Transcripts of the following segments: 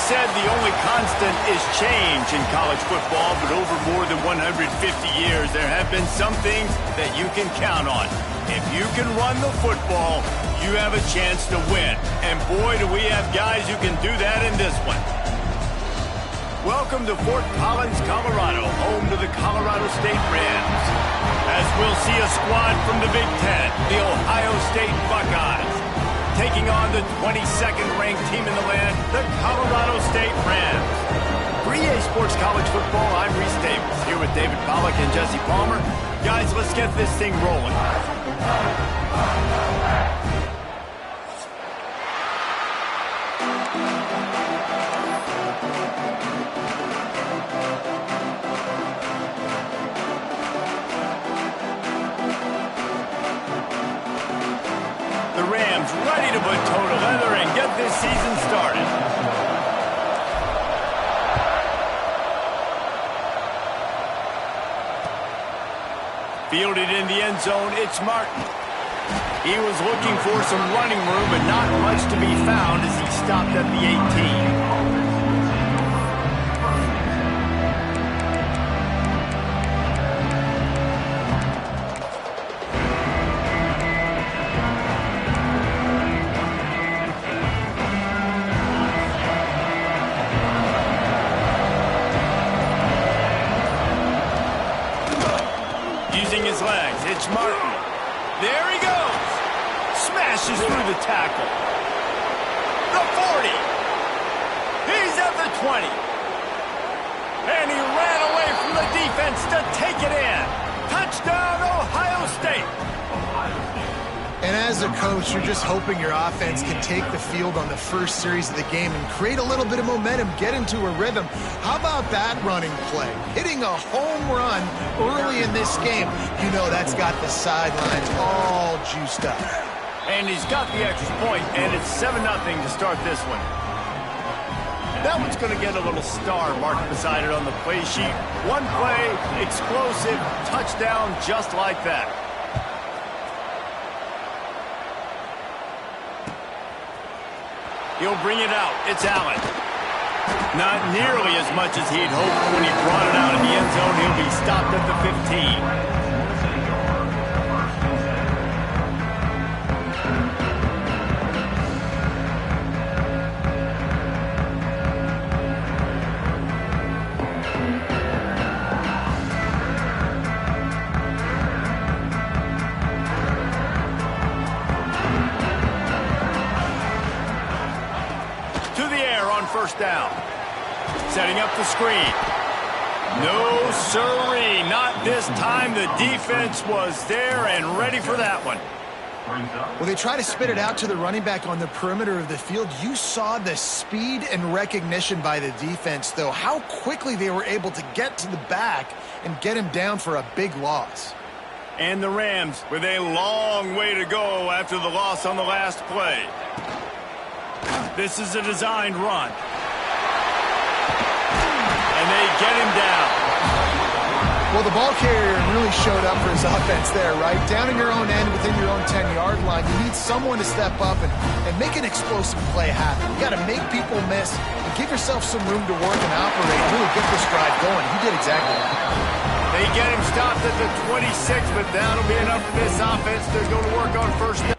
said the only constant is change in college football, but over more than 150 years, there have been some things that you can count on. If you can run the football, you have a chance to win. And boy, do we have guys who can do that in this one. Welcome to Fort Collins, Colorado, home to the Colorado State Rams. As we'll see a squad from the Big Ten, the Ohio State Buckeyes, taking on the 22nd ranked team in the land, the Colorado State Rams. For EA Sports College Football, I'm Reese Davis, here with David Pollack and Jesse Palmer. Guys, let's get this thing rolling. The Rams ready to put toe to leather and get this season started. Fielded in the end zone, it's Martin. He was looking for some running room, but not much to be found as he stopped at the 18. Using his legs, it's Martin. There he goes. Smashes through the tackle. The 40. He's at the 20. And he ran away from the defense to take it in. Touchdown, Ohio State. And as a coach, you're just hoping your offense can take the field on the first series of the game and create a little bit of momentum, get into a rhythm. How about that running play? Hitting a home run early in this game. You know that's got the sidelines all juiced up. And he's got the extra point, and it's 7-0 to start this one. That one's going to get a little star marked beside it on the play sheet. One play, explosive, touchdown just like that. He'll bring it out. It's Allen. Not nearly as much as he'd hoped when he brought it out in the end zone. He'll be stopped at the 15. First down. Setting up the screen. No sirree, not this time. The defense was there and ready for that one. Well, they try to spit it out to the running back on the perimeter of the field. You saw the speed and recognition by the defense, though, how quickly they were able to get to the back and get him down for a big loss. And the Rams with a long way to go after the loss on the last play. This is a designed run. And they get him down. Well, the ball carrier really showed up for his offense there, right? Down in your own end, within your own 10-yard line, you need someone to step up and make an explosive play happen. You got to make people miss and give yourself some room to work and operate and really get this drive going. He did exactly that. They get him stopped at the 26, but that'll be enough for this offense to go to work on first down.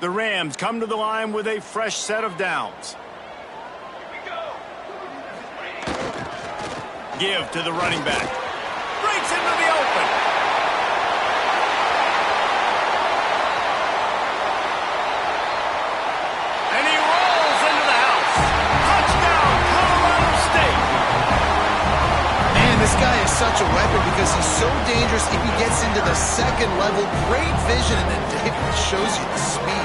The Rams come to the line with a fresh set of downs. Give to the running back. Breaks into the open. And he rolls into the house. Touchdown, Colorado State. Man, this guy is such a weapon because he's so dangerous if he gets into the second level. Great vision, and then David shows you the speed.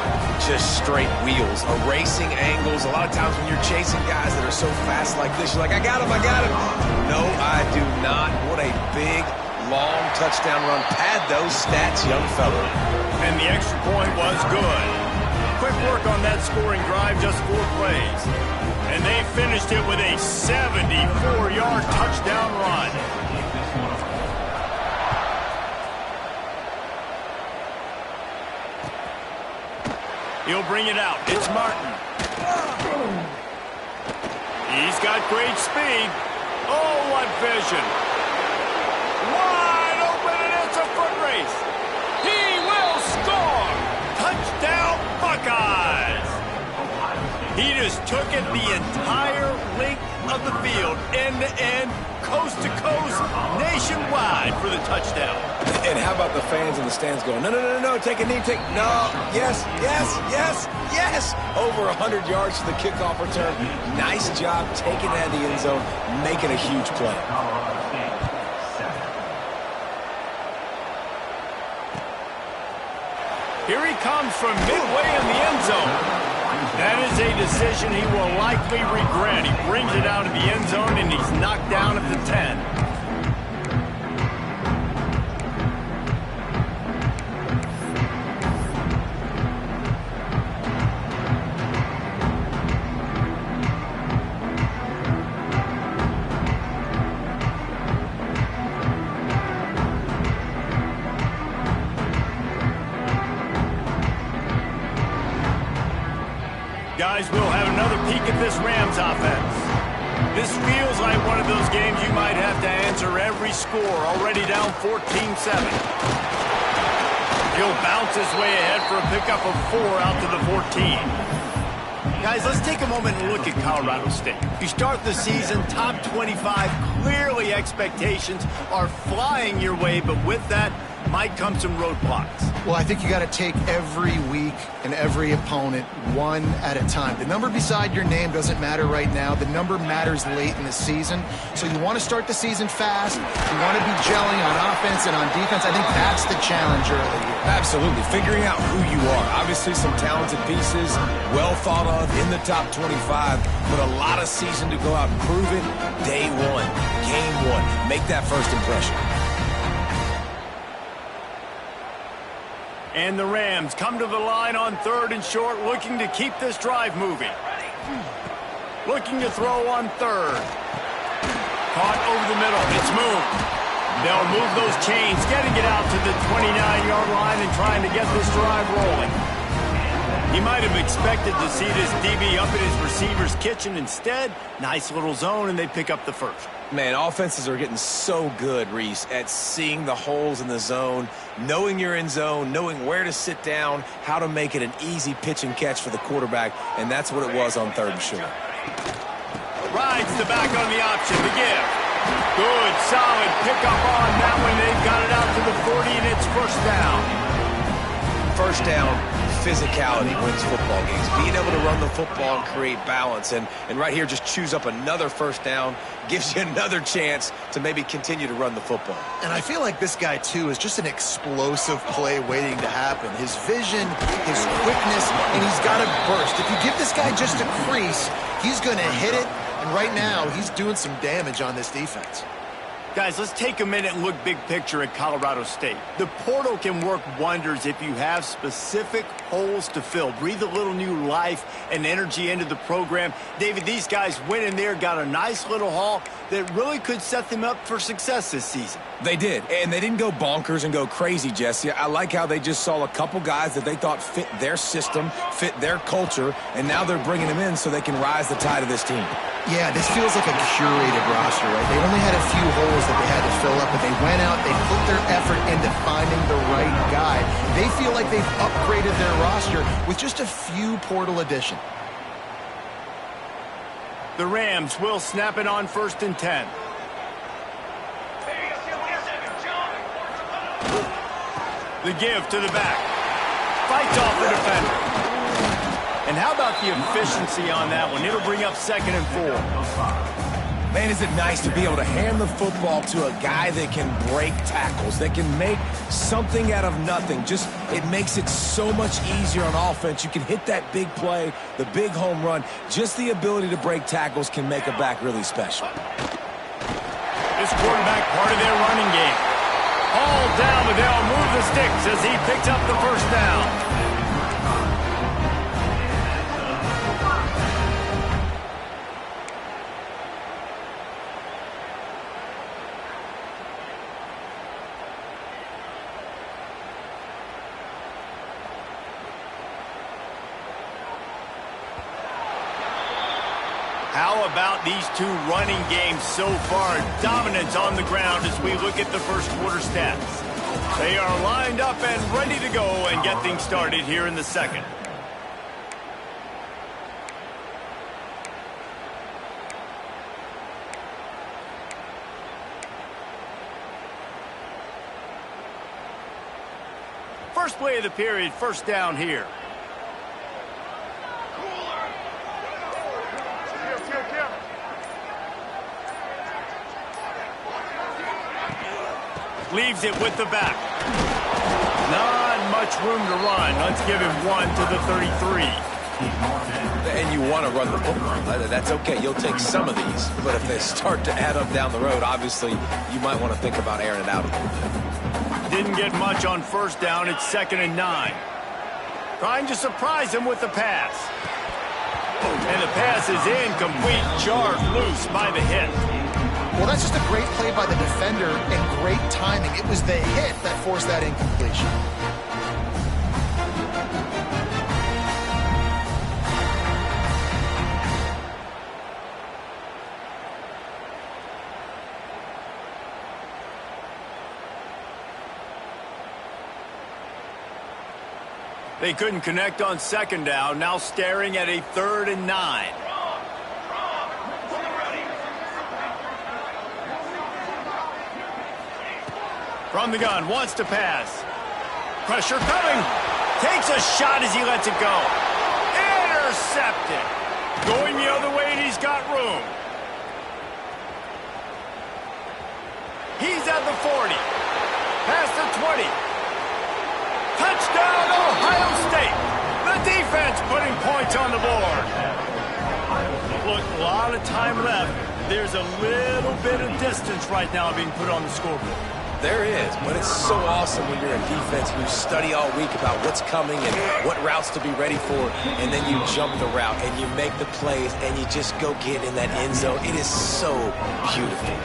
Just straight wheels, erasing angles. A lot of times when you're chasing guys that are so fast like this, you're like, I got him. No, I do not. What a big, long touchdown run. Pad those stats, young fella. And the extra point was good. Quick work on that scoring drive, just 4 plays. And they finished it with a 74-yard touchdown run. He'll bring it out. It's Martin. He's got great speed. Oh, what vision. Wide open, and it's a foot race. He will score. Touchdown, Buckeyes. He just took it the entire length of the field, end-to-end, coast-to-coast, nationwide for the touchdown. And how about the fans in the stands going, no, take a knee, yes. Over 100 yards to the kickoff return. Nice job taking that in the end zone, making a huge play. Here he comes from midway in the end zone. That is a decision he will likely regret. He brings it out of the end zone, and he's knocked down at the 10. Guys, we'll have another peek at this Rams offense. This feels like one of those games you might have to answer every score. Already down 14-7. He'll bounce his way ahead for a pickup of 4 out to the 14. Guys, let's take a moment and look at Colorado State. You start the season top 25. Clearly expectations are flying your way, but with that might come some roadblocks. Well, I think you got to take every week and every opponent one at a time. The number beside your name doesn't matter right now. The number matters late in the season. So you want to start the season fast. You want to be gelling on offense and on defense. I think that's the challenge early here. Absolutely. Figuring out who you are. Obviously some talented pieces, well thought of in the top 25, but a lot of season to go out and prove it. Day one, game one. Make that first impression. And the Rams come to the line on 3rd and short, looking to keep this drive moving. Looking to throw on 3rd. Caught over the middle. It's moved. They'll move those chains, getting it out to the 29-yard line and trying to get this drive rolling. He might have expected to see this DB up in his receiver's kitchen. Instead, nice little zone, and they pick up the first. Man, offenses are getting so good, Reese, at seeing the holes in the zone, knowing you're in zone, knowing where to sit down, how to make it an easy pitch and catch for the quarterback, and that's what it was on 3rd and short. Rides the back on the option, the give. Good, solid pickup on that one. They've got it out to the 40, and it's first down. First down, physicality wins football games. Being able to run the football and create balance. And right here, just choose up another first down, gives you another chance to maybe continue to run the football. And I feel like this guy, too, is just an explosive play waiting to happen. His vision, his quickness, and he's got a burst. If you give this guy just a crease, he's going to hit it. And right now, he's doing some damage on this defense. Guys, let's take a minute and look big picture at Colorado State. The portal can work wonders if you have specific holes to fill. Breathe a little new life and energy into the program. David, these guys went in there, got a nice little haul that really could set them up for success this season. They did, and they didn't go bonkers and go crazy, Jesse. I like how they just saw a couple guys that they thought fit their system, fit their culture, and now they're bringing them in so they can rise the tide of this team. Yeah, this feels like a curated roster, right? They only had a few holes that they had to fill up, but they went out, they put their effort into finding the right guy. They feel like they've upgraded their roster with just a few portal additions. The Rams will snap it on 1st and 10. The give to the back. Fights off the defender. And how about the efficiency on that one? It'll bring up 2nd and 4. Man, is it nice to be able to hand the football to a guy that can break tackles, that can make something out of nothing. Just, it makes it so much easier on offense. You can hit that big play, the big home run. Just the ability to break tackles can make a back really special. This quarterback part of their running game. All down, but they'll move the sticks as he picks up the 1st down. How about these two running games so far? Dominance on the ground as we look at the first quarter stats. They are lined up and ready to go and get things started here in the second. First play of the period, 1st down here. Leaves it with the back. Not much room to run. Let's give him 1 to the 33. And you want to run the football. That's okay. You'll take some of these. But if they start to add up down the road, obviously, you might want to think about airing it out a little bit. Didn't get much on 1st down. It's 2nd and 9. Trying to surprise him with the pass. And the pass is incomplete. Jarred loose by the hit. Well, that's just a great play by the defender and great timing. It was the hit that forced that incompletion. They couldn't connect on 2nd down. Now staring at a 3rd and 9. From the gun, wants to pass. Pressure coming. Takes a shot as he lets it go. Intercepted. Going the other way, and he's got room. He's at the 40. Past the 20. Touchdown, Ohio State. The defense putting points on the board. Look, a lot of time left. There's a little bit of distance right now being put on the scoreboard. There is, but it's so awesome when you're a defense and you study all week about what's coming and what routes to be ready for, and then you jump the route and you make the plays and you just go get in that end zone. It is so beautiful.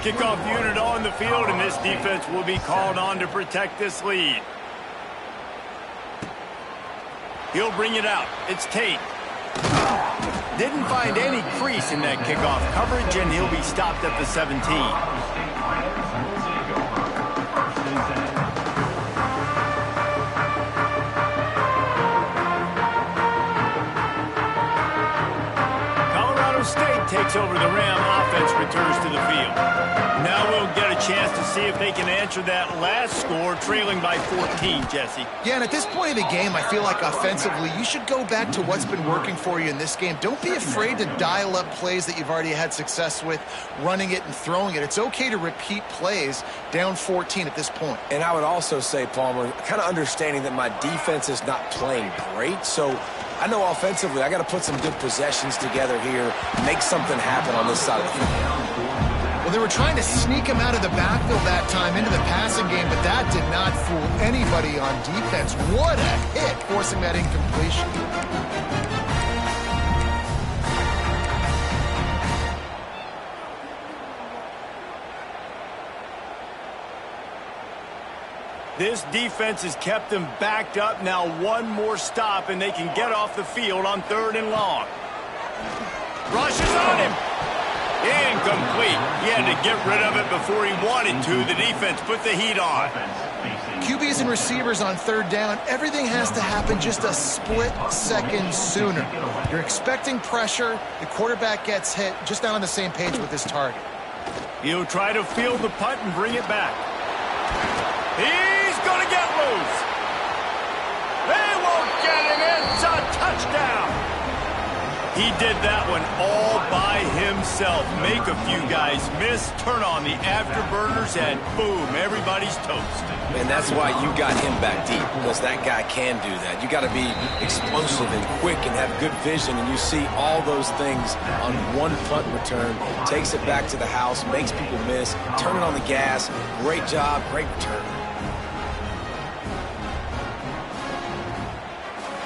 Kickoff unit on the field, and this defense will be called on to protect this lead. He'll bring it out. It's Tate. Didn't find any crease in that kickoff coverage, and he'll be stopped at the 17. Takes over the Ram offense, returns to the field. Now we'll get a chance to see if they can answer that last score, trailing by 14, Jesse. Yeah, and at this point of the game, I feel like offensively, you should go back to what's been working for you in this game. Don't be afraid to dial up plays that you've already had success with, running it and throwing it. It's okay to repeat plays down 14 at this point. And I would also say, Palmer, kind of understanding that my defense is not playing great, so I know offensively I got to put some good possessions together here, make something happen on this side of the field. Well, they were trying to sneak him out of the backfield that time into the passing game, but that did not fool anybody on defense. What a hit, forcing that incompletion. This defense has kept them backed up. Now one more stop, and they can get off the field on 3rd and long. Rushes on him. Incomplete. He had to get rid of it before he wanted to. The defense put the heat on. QBs and receivers on third down, everything has to happen just a split second sooner. You're expecting pressure. The quarterback gets hit, just not on the same page with his target. He'll try to field the punt and bring it back. He's going to get loose. They won't get him. It's a touchdown. He did that one all by himself. Make a few guys miss, turn on the afterburners, and boom, everybody's toast. And that's why you got him back deep, because that guy can do that. You got to be explosive and quick and have good vision, and you see all those things on one punt return. Takes it back to the house, makes people miss, turning on the gas. Great job, great return.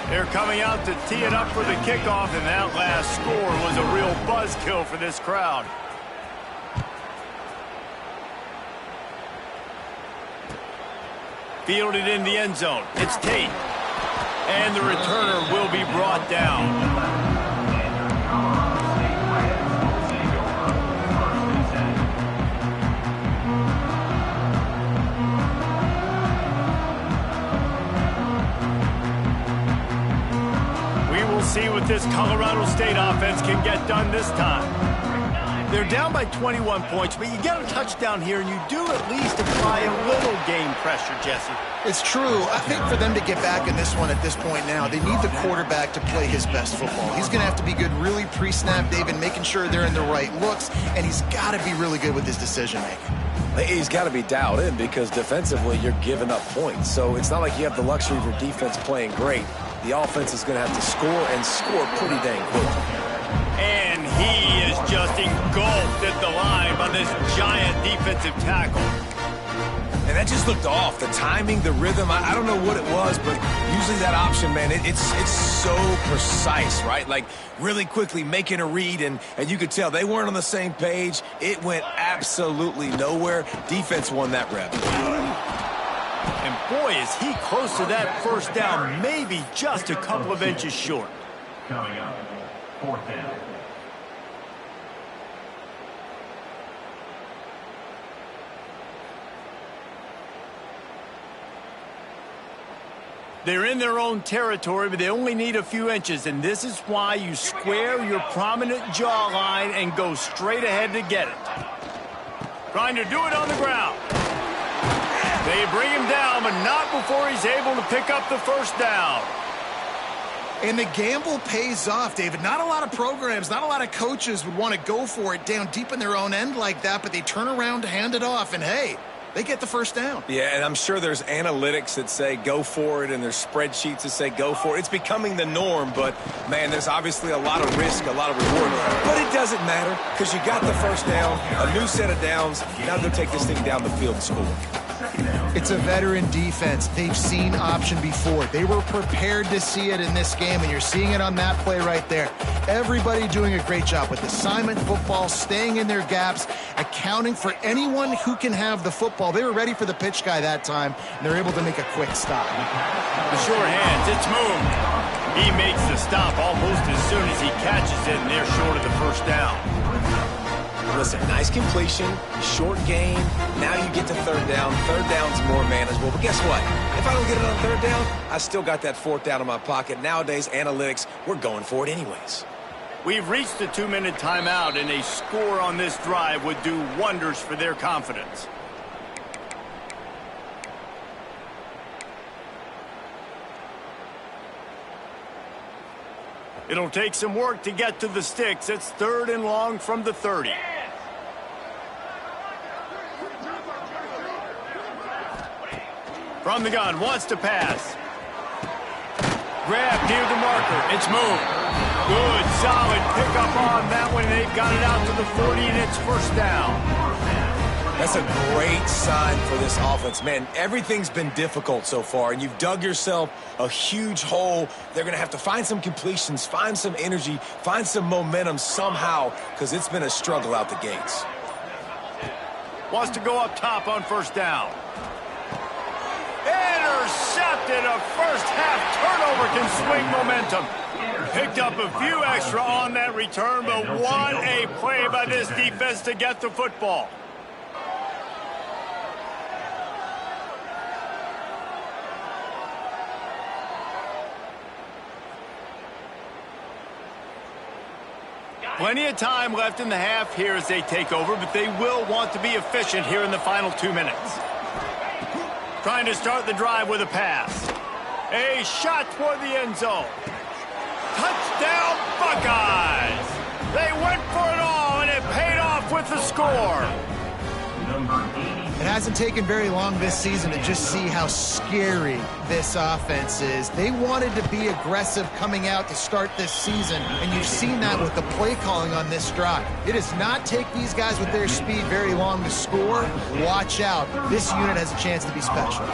They're coming out to tee it up for the kickoff, and that last score was a real buzzkill for this crowd. Fielded in the end zone. It's Tate. And the returner will be brought down. See what this Colorado State offense can get done this time. They're down by 21 points, but you get a touchdown here, and you do at least apply a little game pressure, Jesse. It's true. I think for them to get back in this one at this point now, they need the quarterback to play his best football. He's going to have to be good really pre-snap, David, making sure they're in the right looks, and he's got to be really good with his decision-making. He's got to be dialed in, because defensively you're giving up points. So it's not like you have the luxury of your defense playing great. The offense is going to have to score, and score pretty dang quick. And he is just engulfed at the line by this giant defensive tackle. And that just looked off. The timing, the rhythm, I don't know what it was, but usually that option, man, it's so precise, right? Like really quickly making a read, and you could tell they weren't on the same page. It went absolutely nowhere. Defense won that rep. And boy, is he close to that first down, maybe just a couple of inches short. Coming up, fourth down. They're in their own territory, but they only need a few inches, and this is why you square your prominent jawline and go straight ahead to get it. Trying to do it on the ground. They bring him down, but not before he's able to pick up the first down. And the gamble pays off, David. Not a lot of programs, not a lot of coaches would want to go for it down deep in their own end like that, but they turn around to hand it off, and hey, they get the first down. Yeah, and I'm sure there's analytics that say go for it, and there's spreadsheets that say go for it. It's becoming the norm, but, man, there's obviously a lot of risk, a lot of reward. But it doesn't matter, because you got the first down, a new set of downs. Now go take this thing down the field and score. It's a veteran defense. They've seen option before. They were prepared to see it in this game, and you're seeing it on that play right there. Everybody doing a great job with assignment football, staying in their gaps, accounting for anyone who can have the football. They were ready for the pitch guy that time, and they're able to make a quick stop. The short hands, it's moved. He makes the stop almost as soon as he catches it, and they're short of the first down. Listen, nice completion, short gain. Now you get to third down. Third down's more manageable. But guess what? If I don't get it on third down, I still got that fourth down in my pocket. Nowadays, analytics, we're going for it anyways. We've reached the 2-minute timeout, and a score on this drive would do wonders for their confidence. It'll take some work to get to the sticks. It's 3rd and long from the 30. From the gun, wants to pass. Grab near the marker. It's moved. Good, solid pickup on that one. They've got it out to the 40, and it's first down. That's a great sign for this offense. Man, everything's been difficult so far, and you've dug yourself a huge hole. They're going to have to find some completions, find some energy, find some momentum somehow, because it's been a struggle out the gates. Wants to go up top on first down. Intercepted. A first half turnover can swing momentum. Picked up a few extra on that return, but what a play by this defense to get the football. Plenty of time left in the half here as they take over, but they will want to be efficient here in the final 2 minutes. Trying to start the drive with a pass. A shot toward the end zone. Touchdown, Buckeyes! They went for it all, and it paid off with the score. It hasn't taken very long this season to just see how scary this offense is. They wanted to be aggressive coming out to start this season, and you've seen that with the play calling on this drive. It does not take these guys with their speed very long to score. Watch out. This unit has a chance to be special.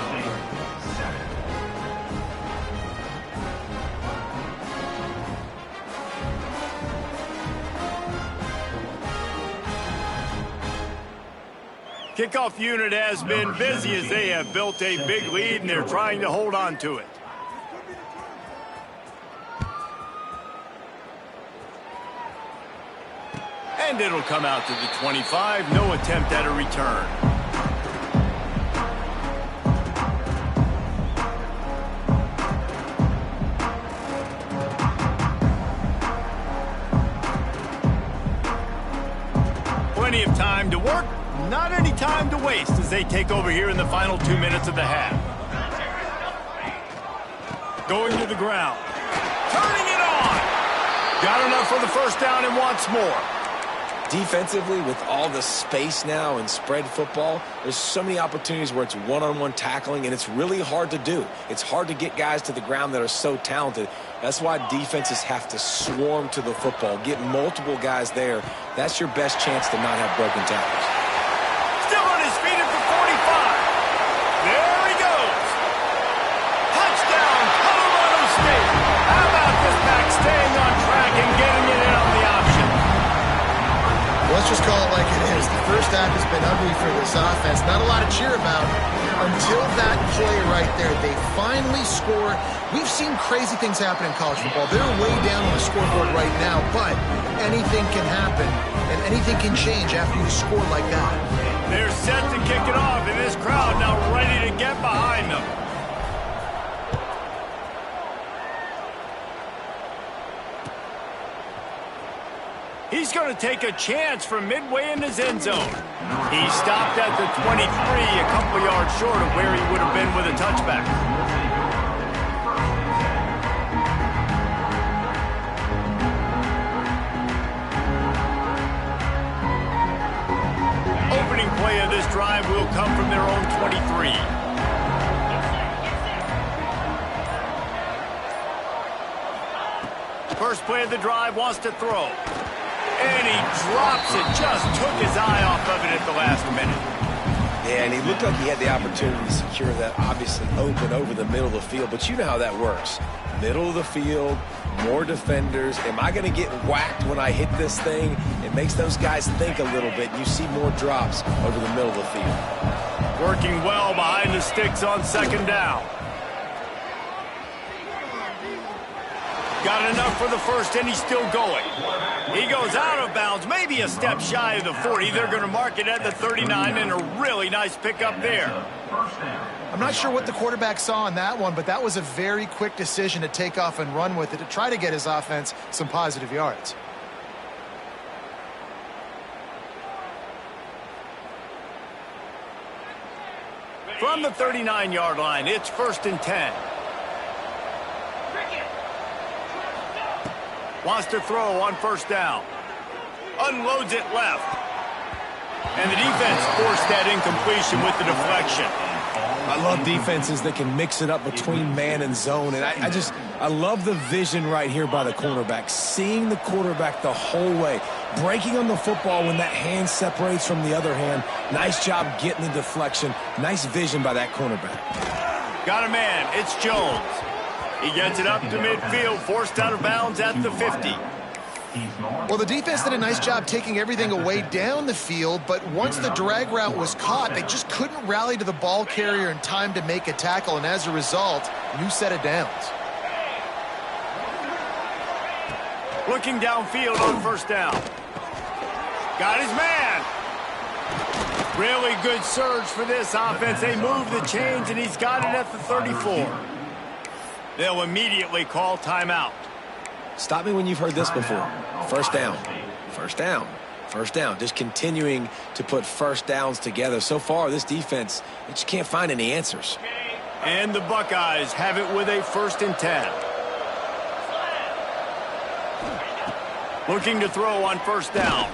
Kickoff unit has been busy as they have built a big lead, and they're trying to hold on to it. And it'll come out to the 25. No attempt at a return. Plenty of time to work. Not any time to waste as they take over here in the final 2 minutes of the half. Going to the ground. Turning it on. Got enough for the first down and wants more. Defensively, with all the space now and spread football, there's so many opportunities where it's one-on-one tackling, and it's really hard to do. It's hard to get guys to the ground that are so talented. That's why defenses have to swarm to the football, get multiple guys there. That's your best chance to not have broken tackles. Still on his feet at the 45. There he goes. Touchdown, Colorado State. How about this back staying on track and getting it in on the option? Let's just call it like it is. The first half has been ugly for this offense. Not a lot to cheer about until that play right there. They finally score. We've seen crazy things happen in college football. They're way down on the scoreboard right now, but anything can happen, and anything can change after you score like that. They're set to kick it off, and this crowd now ready to get behind them. He's going to take a chance from midway in his end zone. He stopped at the 23, a couple yards short of where he would have been with a touchback. Opening play of this drive will come from their own 23. First play of the drive, wants to throw. And he drops it, just took his eye off of it at the last minute. Yeah, and he looked like he had the opportunity to secure that obviously open over the middle of the field, but you know how that works. Middle of the field, more defenders. Am I going to get whacked when I hit this thing? It makes those guys think a little bit. You see more drops over the middle of the field. Working well behind the sticks on second down. Got enough for the first, and he's still going. He goes out of bounds, maybe a step shy of the 40. They're going to mark it at the 39, and a really nice pickup there. I'm not sure what the quarterback saw on that one, but that was a very quick decision to take off and run with it to try to get his offense some positive yards. From the 39-yard line, it's first and 10. Wants to throw on first down. Unloads it left. And the defense forced that incompletion with the deflection. I love defenses that can mix it up between man and zone. And I love the vision right here by the cornerback. Seeing the quarterback the whole way. Breaking on the football when that hand separates from the other hand. Nice job getting the deflection. Nice vision by that cornerback. Got a man. It's Jones. He gets it up to midfield, forced out of bounds at the 50. Well, the defense did a nice job taking everything away down the field, but once the drag route was caught, they just couldn't rally to the ball carrier in time to make a tackle, and as a result, new set of downs. Looking downfield on first down. Got his man. Really good surge for this offense. They move the chains, and he's got it at the 34. They'll immediately call timeout. Stop me when you've heard this before. First down. First down. First down. Just continuing to put first downs together. So far, this defense, they just can't find any answers. And the Buckeyes have it with a 1st and 10. Looking to throw on first down.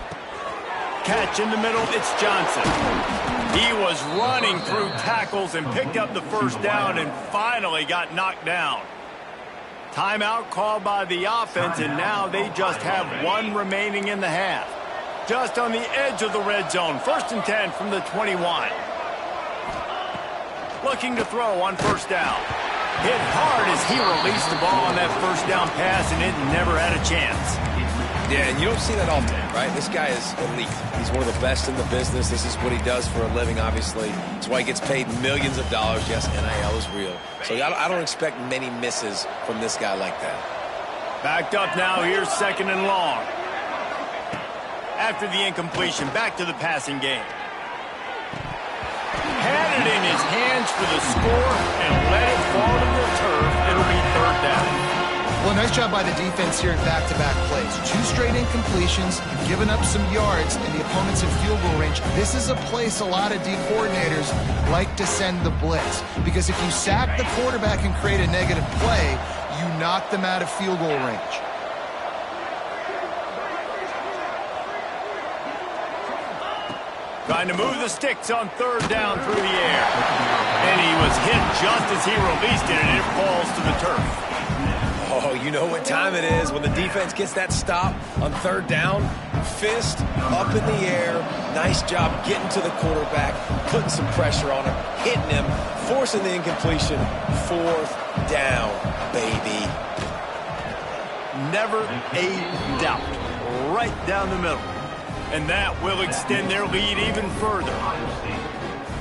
Catch in the middle, it's Johnson. He was running through tackles and picked up the first down and finally got knocked down. Timeout called by the offense, and now they just have 1 remaining in the half. Just on the edge of the red zone. 1st and 10 from the 21. Looking to throw on first down. Hit hard as he released the ball on that first down pass, and it never had a chance. Yeah, and you don't see that often, right? This guy is elite. He's one of the best in the business. This is what he does for a living, obviously. That's why he gets paid millions of dollars. Yes, NIL is real. So I don't expect many misses from this guy like that. Backed up now. Here's 2nd and long. After the incompletion, back to the passing game. Had it in his hands for the score and let it fall to the turf. It'll be 3rd down. Well, nice job by the defense here in back-to-back plays. 2 straight incompletions, giving up some yards, and the opponent's in field goal range. This is a place a lot of D coordinators like to send the blitz, because if you sack the quarterback and create a negative play, you knock them out of field goal range. Trying to move the sticks on 3rd down through the air. And he was hit just as he released it, and it falls to the turf. Oh, you know what time it is when the defense gets that stop on 3rd down. Fist up in the air. Nice job getting to the quarterback, putting some pressure on him, hitting him, forcing the incompletion. 4th down, baby. Never a doubt. Right down the middle. And that will extend their lead even further.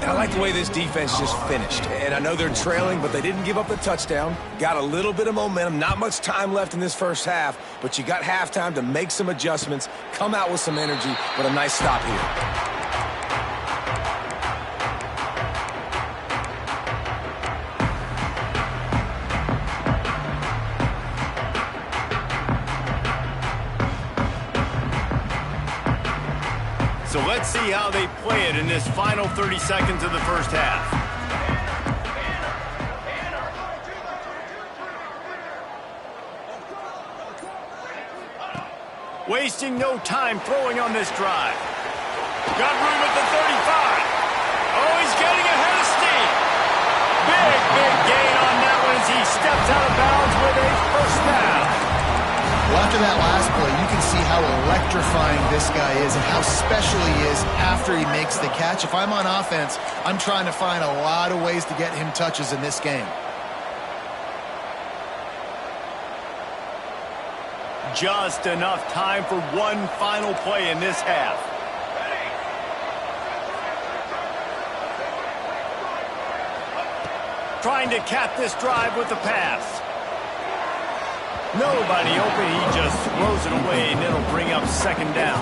And I like the way this defense just finished. And I know they're trailing, but they didn't give up the touchdown. Got a little bit of momentum. Not much time left in this first half, but you got halftime to make some adjustments, come out with some energy, but a nice stop here. So let's see how they play it in this final 30 seconds of the first half. Wasting no time throwing on this drive. Got room at the 35. Oh, he's getting ahead of steam. Big gain on that one as he steps out of bounds with a first down. Well, after that last play, you can see how electrifying this guy is and how special he is after he makes the catch. If I'm on offense, I'm trying to find a lot of ways to get him touches in this game. Just enough time for one final play in this half. Trying to cap this drive with the pass. Nobody open, he just throws it away, and it'll bring up 2nd down.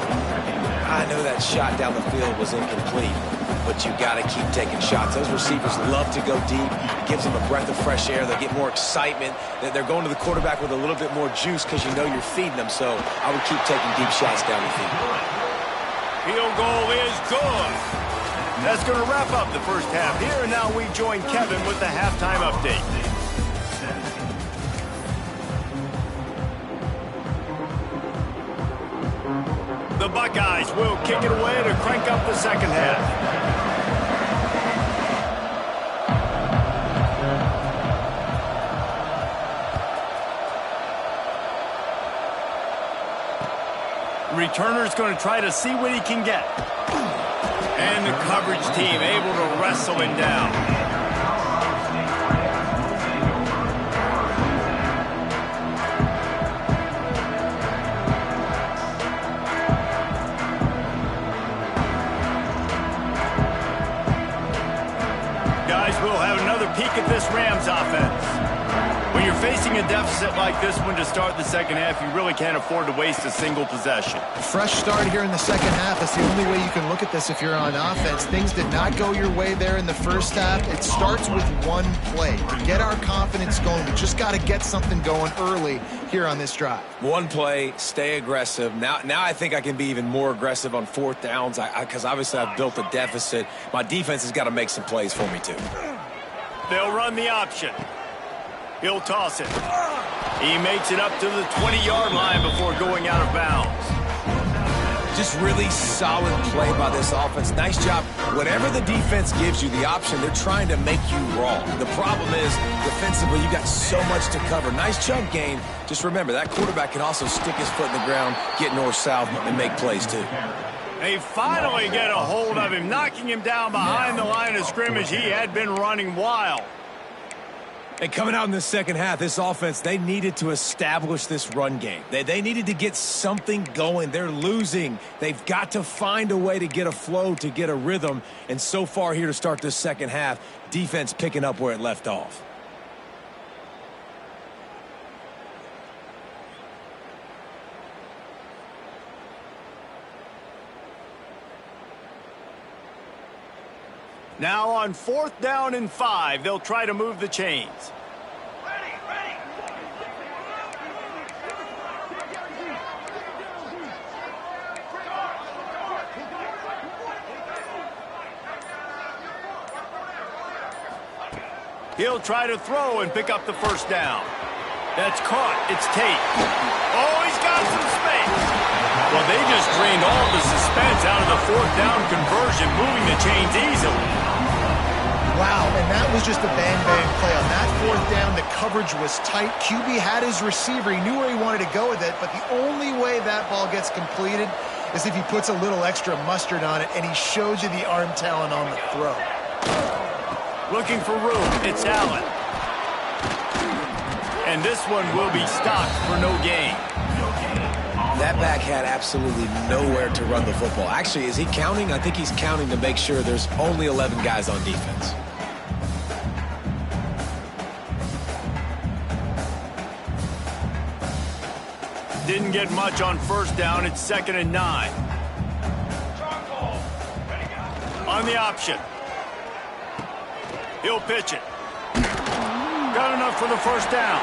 I know that shot down the field was incomplete, but you got to keep taking shots. Those receivers love to go deep. It gives them a breath of fresh air. They get more excitement. They're going to the quarterback with a little bit more juice because you know you're feeding them, so I would keep taking deep shots down the field. Field goal is good. That's going to wrap up the first half here, and now we join Kevin with the halftime update. The Buckeyes will kick it away to crank up the second half. Returner's going to try to see what he can get. And the coverage team able to wrestle him down. We'll have another peek at this Rams offense. When you're facing a deficit like this one to start the second half, you really can't afford to waste a single possession. Fresh start here in the second half. That's the only way you can look at this if you're on offense. Things did not go your way there in the first half. It starts with one play. To get our confidence going, we just got to get something going early here on this drive. One play, stay aggressive. Now I think I can be even more aggressive on fourth downs because obviously I've built a deficit. My defense has got to make some plays for me too. They'll run the option. He'll toss it. He makes it up to the 20-yard line before going out of bounds. Just really solid play by this offense. Nice job. Whatever the defense gives you, the option, they're trying to make you wrong. The problem is, defensively, you got so much to cover. Nice chunk gain. Just remember, that quarterback can also stick his foot in the ground, get north-south, and make plays too. They finally get a hold of him, knocking him down behind the line of scrimmage. He had been running wild. And coming out in the second half, this offense, they needed to establish this run game. They needed to get something going. They're losing. They've got to find a way to get a flow, to get a rhythm. And so far here to start this second half, defense picking up where it left off. Now on 4th down and 5, they'll try to move the chains. He'll try to throw and pick up the first down. That's caught. It's Tate. Oh, he's got some space. Well, they just drained all the suspense out of the 4th down conversion, moving the chains easily. Wow, and that was just a bang-bang play. On that 4th down, the coverage was tight. QB had his receiver. He knew where he wanted to go with it, but the only way that ball gets completed is if he puts a little extra mustard on it, and he shows you the arm talent on the throw. Looking for room. It's Allen. And this one will be stopped for no gain. That back had absolutely nowhere to run the football. Actually, is he counting? I think he's counting to make sure there's only 11 guys on defense. Didn't get much on 1st down. It's 2nd and 9. On the option. He'll pitch it. Got enough for the 1st down.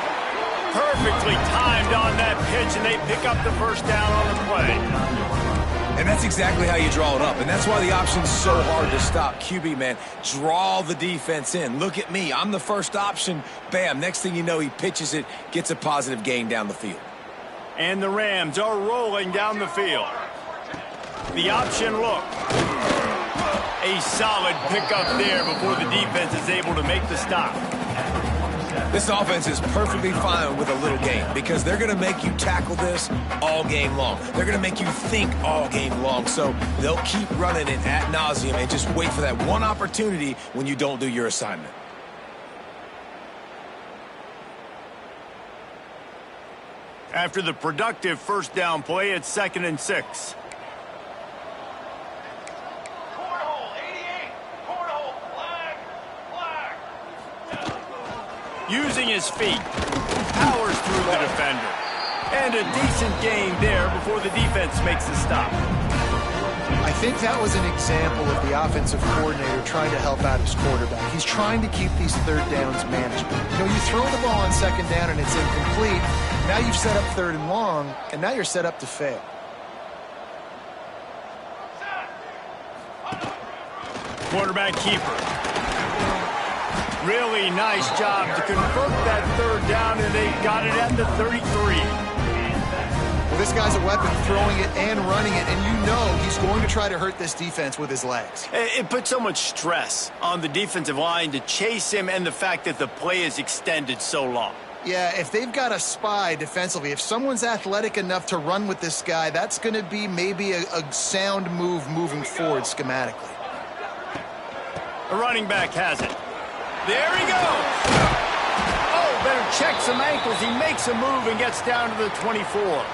Perfectly timed on that pitch, and they pick up the 1st down on the play. And that's exactly how you draw it up. And that's why the option's so hard to stop. QB, man, draw the defense in. Look at me. I'm the first option. Bam. Next thing you know, he pitches it, gets a positive gain down the field. And the Rams are rolling down the field. The option look. A solid pickup there before the defense is able to make the stop. This offense is perfectly fine with a little game because they're going to make you tackle this all game long. They're going to make you think all game long. So they'll keep running it ad nauseum and just wait for that one opportunity when you don't do your assignment. After the productive 1st down play, it's 2nd and 6. Using his feet, powers through the defender. And a decent gain there before the defense makes the stop. I think that was an example of the offensive coordinator trying to help out his quarterback. He's trying to keep these 3rd downs manageable. You know, you throw the ball on 2nd down and it's incomplete. Now you've set up 3rd and long, and now you're set up to fail. Quarterback keeper. Really nice job to convert that 3rd down, and they got it at the 33. Well, this guy's a weapon, throwing it and running it, and you know he's going to try to hurt this defense with his legs. It puts so much stress on the defensive line to chase him and the fact that the play is extended so long. Yeah, if they've got a spy defensively, if someone's athletic enough to run with this guy, that's going to be maybe a sound move moving forward schematically. The running back has it. There he goes. Oh, better check some ankles. He makes a move and gets down to the 24.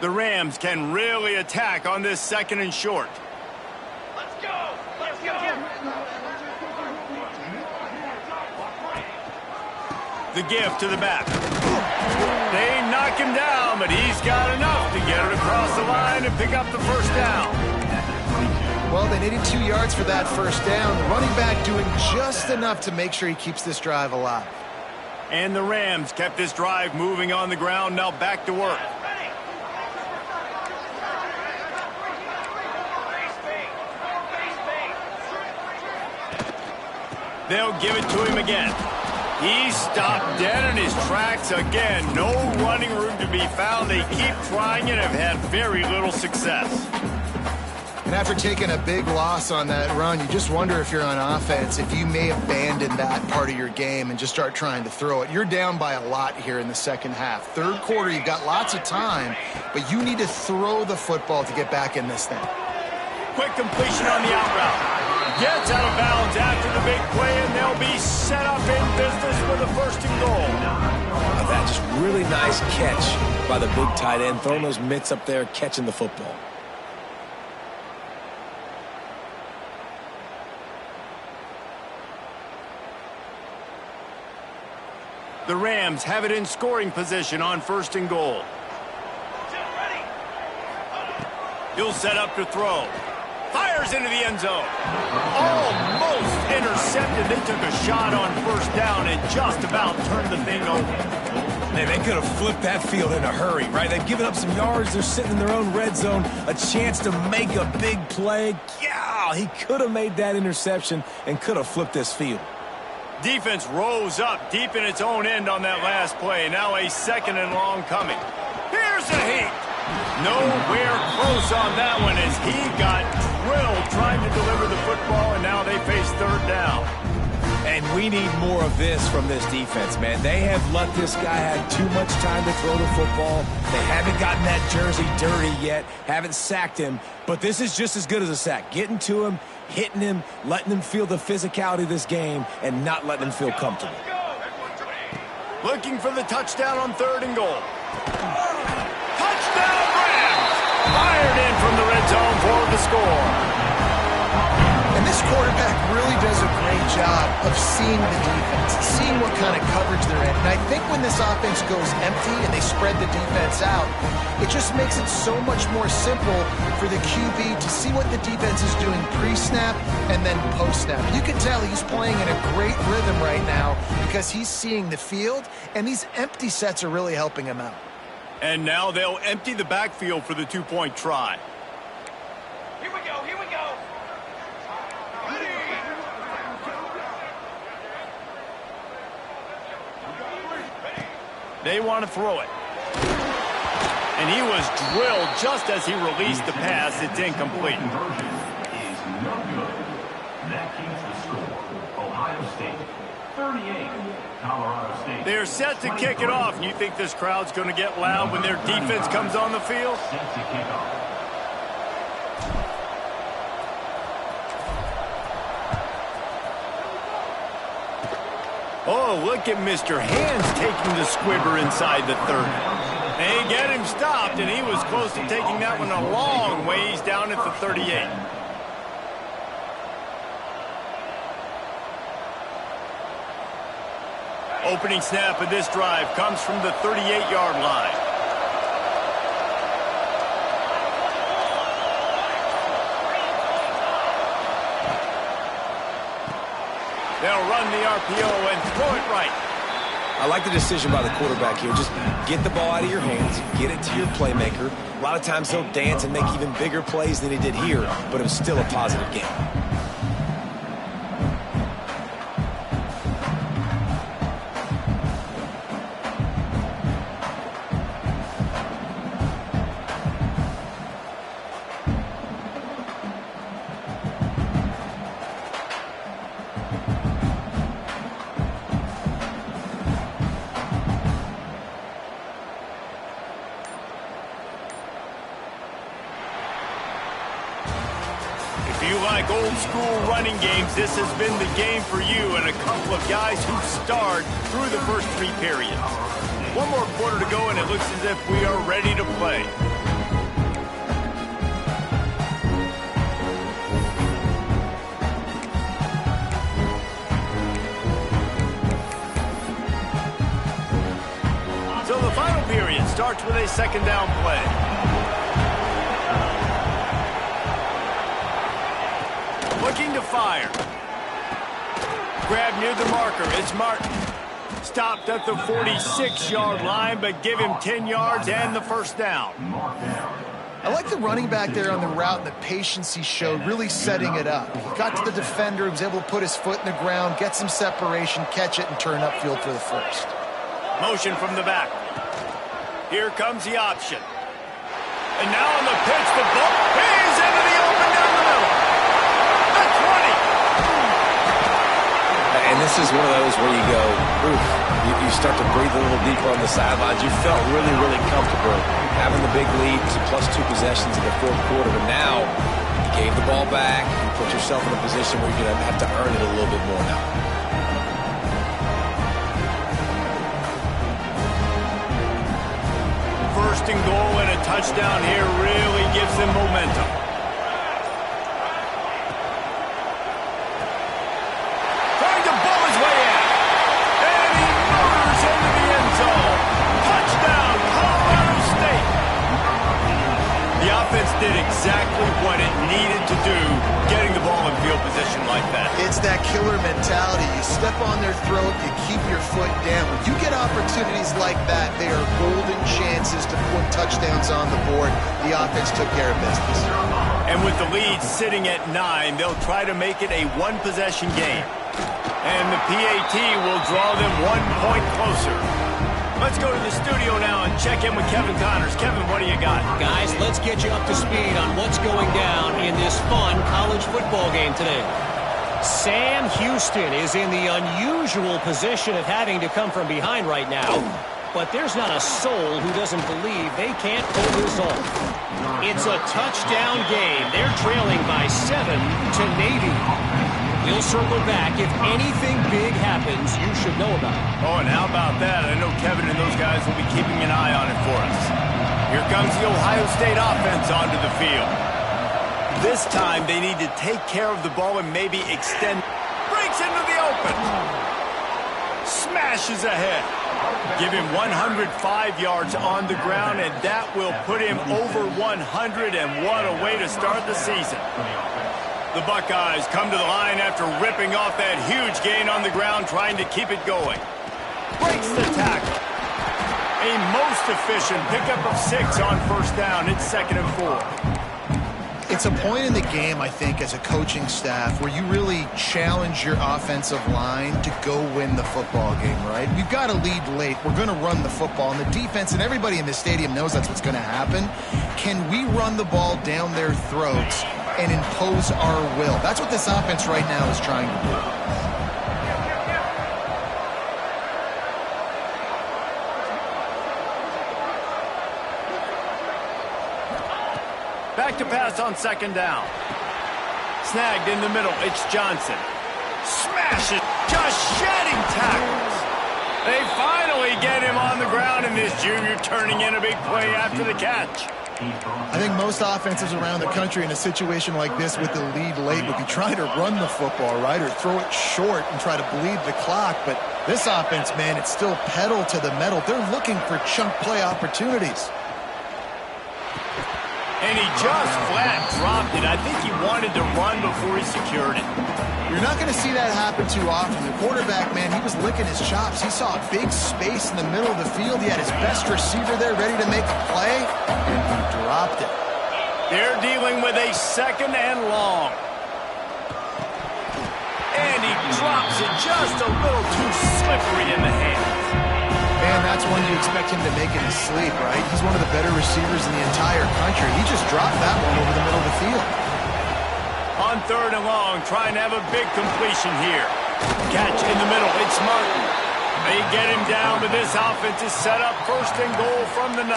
The Rams can really attack on this 2nd and short. Let's go! Let's go! The give to the back. They knock him down, but he's got enough to get it across the line and pick up the first down. Well, they needed 2 yards for that first down. Running back doing just enough to make sure he keeps this drive alive. And the Rams kept this drive moving on the ground. Now back to work. They'll give it to him again. He's stopped dead in his tracks again. No running room to be found. They keep trying and have had very little success. And after taking a big loss on that run, you just wonder if you're on offense, if you may abandon that part of your game and just start trying to throw it. You're down by a lot here in the second half. Third quarter, you've got lots of time, but you need to throw the football to get back in this thing. Quick completion on the out route. Gets out of bounds after the big play, and they'll be set up in business with a 1st and goal. That just really nice catch by the big tight end, throwing those mitts up there, catching the football. The Rams have it in scoring position on 1st and goal. He'll set up to throw. Fires into the end zone. Almost intercepted. They took a shot on 1st down and just about turned the thing over. Man, they could have flipped that field in a hurry, right? They've given up some yards. They're sitting in their own red zone. A chance to make a big play. Yeah, he could have made that interception and could have flipped this field. Defense rose up deep in its own end on that last play. Now a 2nd and long coming. Here's a heat. Nowhere close on that one as he got drilled trying to deliver the football, and now they face 3rd down. And we need more of this from this defense, man. They have let this guy have too much time to throw the football. They haven't gotten that jersey dirty yet, haven't sacked him, but this is just as good as a sack. Getting to him, hitting him, letting him feel the physicality of this game, and not letting him feel comfortable. Looking for the touchdown on 3rd and goal. Touchdown, Rams! Fired in from the red zone for the score. And this quarterback really does a great job of seeing the defense, seeing what kind of coverage they're in. And I think when this offense goes empty and they spread the defense out, it just makes it so much more simple for the QB to see what the defense is doing pre-snap and then post-snap. You can tell he's playing in a great rhythm right now because he's seeing the field, and these empty sets are really helping him out. And now they'll empty the backfield for the 2-point try. Here we go, here we go. Ready. They want to throw it. And he was drilled just as he released the pass. It's incomplete. Conversion is no good. That keeps the score. Ohio State 38, Colorado State. They're set to kick it off. And you think this crowd's going to get loud when their defense comes on the field? Set to kick off. Oh, look at Mr. Hands taking the squibber inside the 30. They get him stopped, and he was close to taking that one a long ways down at the 38. Opening snap of this drive comes from the 38-yard line. They'll run the RPO and throw it right. I like the decision by the quarterback here. Just get the ball out of your hands, get it to your playmaker. A lot of times he'll dance and make even bigger plays than he did here, but it was still a positive game. If you like old school running games, this has been the game for you and a couple of guys who starred through the first 3 periods. One more quarter to go, and it looks as if we are ready to play. starts with a second down play. Looking to fire. Grab near the marker. It's Martin. Stopped at the 46-yard line, but give him 10 yards and the first down. I like the running back there on the route and the patience he showed, really setting it up. He got to the defender, he was able to put his foot in the ground, get some separation, catch it, and turn upfield for the first. Motion from the back. Here comes the option. And now on the pitch, the ball. He's into the open down the middle. The 20. And this is one of those where you go, oof, you start to breathe a little deeper on the sidelines. You felt really, really comfortable having the big lead, +2 possessions in the fourth quarter. But now you gave the ball back. You put yourself in a position where you're going to have to earn it a little bit more now. First and goal and a touchdown here really gives them momentum. Trying to bowl his way in. And he murders into the end zone. Touchdown, Colorado State. The offense did exactly what it needed to do, getting the ball in field position like that. It's that killer mentality. You step on their throat, you keep your foot down. When you get opportunities like that, they are golden chances to put touchdowns on the board. The offense took care of business. And with the lead sitting at 9, they'll try to make it a one-possession game. And the PAT will draw them 1 point closer. Let's go to the studio now and check in with Kevin Connors. Kevin, what do you got? Guys, let's get you up to speed on what's going down in this fun college football game today. Sam Houston is in the unusual position of having to come from behind right now. But there's not a soul who doesn't believe they can't pull this off. It's a touchdown game. They're trailing by 7 to Navy. We'll circle back. If anything big happens, you should know about it. Oh, and how about that? I know Kevin and those guys will be keeping an eye on it for us. Here comes the Ohio State offense onto the field. This time, they need to take care of the ball and maybe extend. Breaks into the open. Smashes ahead. Give him 105 yards on the ground, and that will put him over 100, and what a way to start the season. The Buckeyes come to the line after ripping off that huge gain on the ground, trying to keep it going. Breaks the tackle. A most efficient pickup of 6 on first down. It's 2nd and 4. It's a point in the game, I think, as a coaching staff where you really challenge your offensive line to go win the football game, right? We've got to lead late. We're going to run the football. And the defense and everybody in the stadium knows that's what's going to happen. Can we run the ball down their throats and impose our will? That's what this offense right now is trying to do. Back to pass on 2nd down. Snagged in the middle. It's Johnson. Smashes. Just shedding tackles. They finally get him on the ground, and this junior turning in a big play after the catch. I think most offenses around the country in a situation like this with the lead late would be trying to run the football, right, or throw it short and try to bleed the clock. But this offense, man, it's still pedal to the metal. They're looking for chunk play opportunities. And he just flat dropped it. I think he wanted to run before he secured it. You're not going to see that happen too often. The quarterback, man, he was licking his chops. He saw a big space in the middle of the field. He had his best receiver there ready to make a play, and he dropped it. They're dealing with a 2nd and long. And he drops it just a little too slippery in the hands. Man, that's one you expect him to make in his sleep, right? He's one of the better receivers in the entire country. He just dropped that one over the middle of the field. On 3rd and long, trying to have a big completion here. Catch in the middle. It's Martin. They get him down, but this offense is set up 1st and goal from the 9.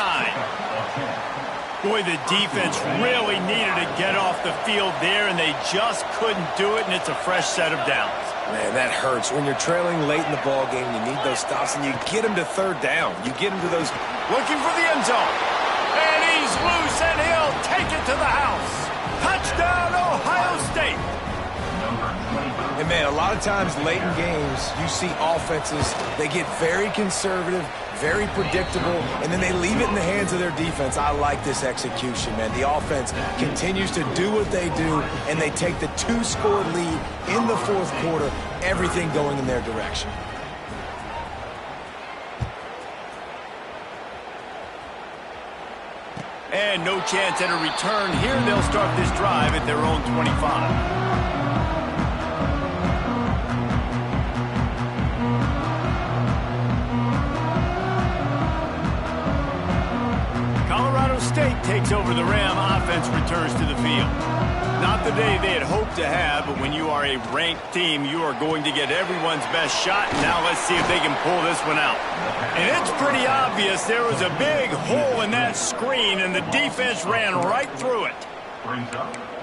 Boy, the defense really needed to get off the field there, and they just couldn't do it, and it's a fresh set of downs. Man, that hurts. When you're trailing late in the ball game, you need those stops, and you get them to 3rd down. You get them to those. Looking for the end zone. And he's loose, and he'll take it to the house. Touchdown, Ohio State. Number 23. And, man, a lot of times late in games, you see offenses, they get very conservative, very predictable, and then they leave it in the hands of their defense. I like this execution, man. The offense continues to do what they do, and they take the 2-score lead in the fourth quarter, everything going in their direction. And no chance at a return here. They'll start this drive at their own 25. State takes over the Ram. Offense returns to the field. Not the day they had hoped to have, but when you are a ranked team, you are going to get everyone's best shot. Now let's see if they can pull this one out. And it's pretty obvious there was a big hole in that screen, and the defense ran right through it.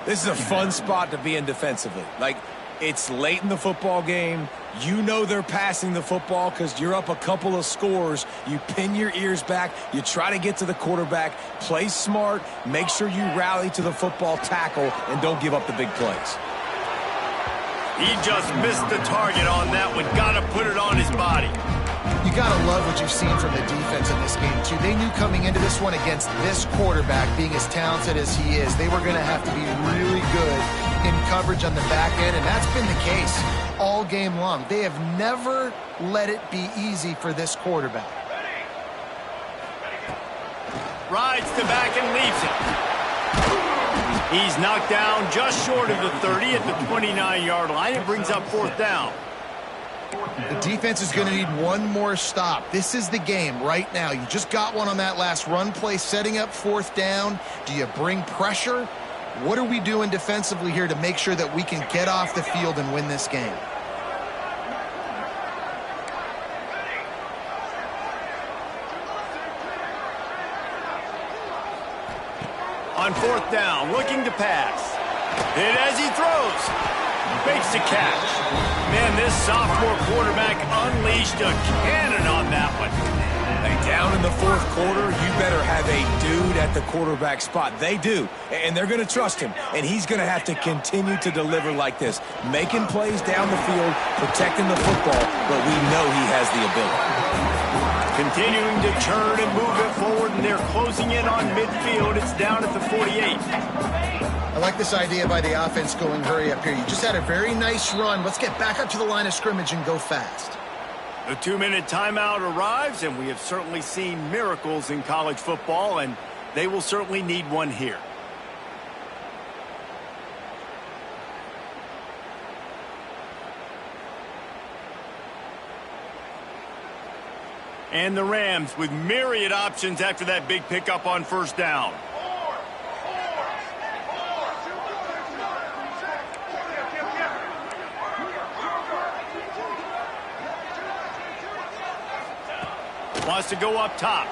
This is a fun spot to be in defensively. Like, it's late in the football game. You know they're passing the football because you're up a couple of scores. You pin your ears back. You try to get to the quarterback. Play smart. Make sure you rally to the football tackle and don't give up the big plays. He just missed the target on that one. Got to put it on his body. You got to love what you've seen from the defense in this game, too. They knew coming into this one against this quarterback, being as talented as he is, they were going to have to be really good in coverage on the back end, and that's been the case all game long. They have never let it be easy for this quarterback. Rides to back and leaves it. He's knocked down just short of the 30 at the 29-yard line. It brings up fourth down. The defense is going to need one more stop. This is the game right now. You just got one on that last run play, setting up fourth down. Do you bring pressure? What are we doing defensively here to make sure that we can get off the field and win this game? On fourth down, looking to pass. Hit as he throws. Makes the catch. Man, this sophomore quarterback unleashed a cannon on that one. Hey, down in the fourth quarter, you better have a dude at the quarterback spot. They do, and they're going to trust him, and he's going to have to continue to deliver like this, making plays down the field, protecting the football, but we know he has the ability. Continuing to turn and move it forward, and they're closing in on midfield. It's down at the 48. I like this idea by the offense going hurry up here. You just had a very nice run. Let's get back up to the line of scrimmage and go fast. The 2-minute timeout arrives, and we have certainly seen miracles in college football, and they will certainly need one here. And the Rams with myriad options after that big pickup on first down. Wants to go up top.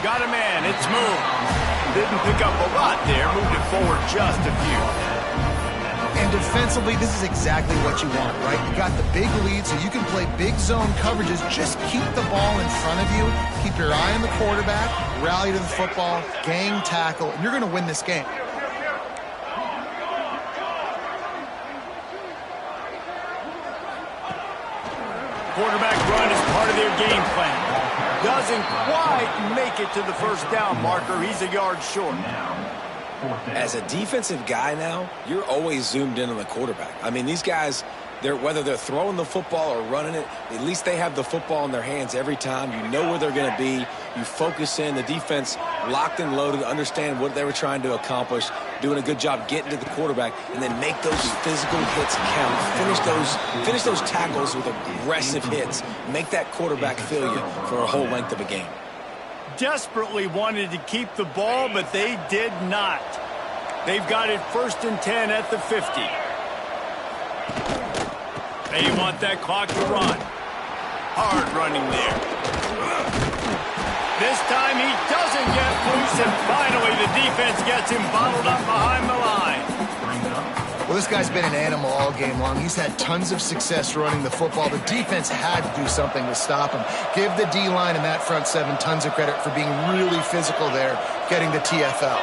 Got a man. It's moved. Didn't pick up a lot there. Moved it forward just a few. And defensively, this is exactly what you want, right? You got the big lead, so you can play big zone coverages. Just keep the ball in front of you. Keep your eye on the quarterback. Rally to the football. Gang tackle. And you're going to win this game. Quarterback run is part of their game plan. Doesn't quite make it to the first down marker. He's a yard short. As a defensive guy now, you're always zoomed in on the quarterback. I mean, these guys, whether they're throwing the football or running it, at least they have the football in their hands every time. You know where they're going to be. You focus in. The defense locked and loaded, understand what they were trying to accomplish, doing a good job getting to the quarterback, and then make those physical hits count. Finish those tackles with aggressive hits. Make that quarterback feel you for a whole length of a game. Desperately wanted to keep the ball, but they did not. They've got it 1st and 10 at the 50. They want that clock to run. Hard running there. This time he doesn't get loose, and finally the defense gets him bottled up behind the line. Well, this guy's been an animal all game long. He's had tons of success running the football. The defense had to do something to stop him. Give the D-line and that front seven tons of credit for being really physical there, getting the TFL.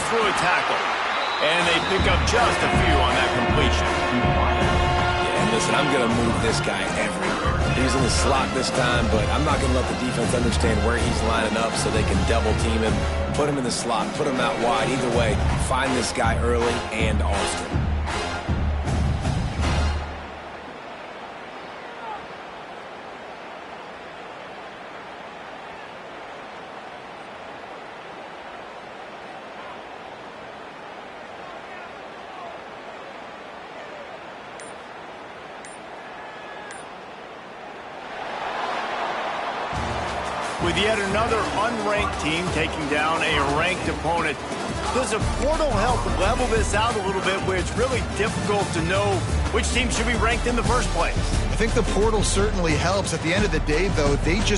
through a tackle. And they pick up just a few on that completion. Yeah, and listen, I'm going to move this guy everywhere. He's in the slot this time, but I'm not going to let the defense understand where he's lining up so they can double team him, put him in the slot, put him out wide. Either way, find this guy early and often. With yet another unranked team taking down a ranked opponent, does a portal help level this out a little bit where it's really difficult to know which team should be ranked in the first place? I think the portal certainly helps. At the end of the day, though, they just